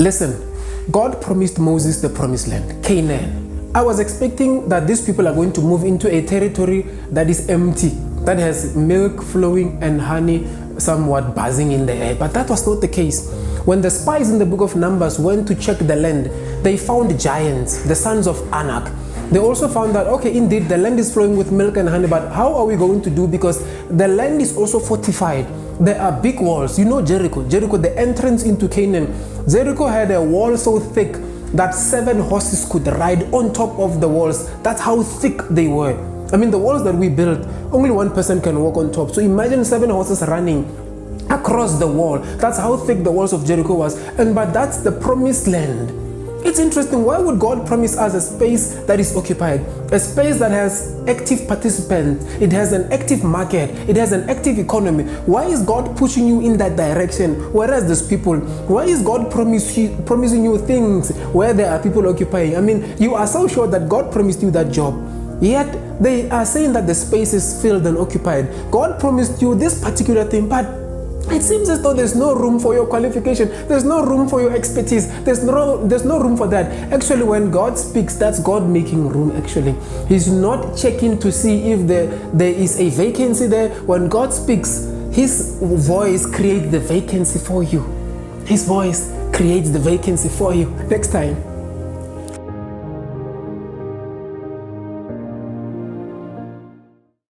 Listen, God promised Moses the promised land, Canaan. I was expecting that these people are going to move into a territory that is empty, that has milk flowing and honey somewhat buzzing in the air. But that was not the case. When the spies in the book of Numbers went to check the land, they found giants, the sons of Anak. They also found that, okay, indeed, the land is flowing with milk and honey, but how are we going to do? Because the land is also fortified. There are big walls. You know Jericho, the entrance into Canaan. Jericho had a wall so thick that 7 horses could ride on top of the walls. That's how thick they were. I mean, the walls that we built, only one person can walk on top. So imagine 7 horses running across the wall. That's how thick the walls of Jericho was. But that's the promised land. It's interesting. Why would God promise us a space that is occupied? A space that has active participants. It has an active market. It has an active economy. Why is God pushing you in that direction? Whereas these people, why is God promising you things where there are people occupying? I mean, you are so sure that God promised you that job. Yet they are saying that the space is filled and occupied. God promised you this particular thing, but it seems as though there's no room for your qualification. There's no room for your expertise. There's no room for that. Actually, when God speaks, that's God making room, actually. He's not checking to see if there is a vacancy there. When God speaks, His voice creates the vacancy for you. His voice creates the vacancy for you. Next time.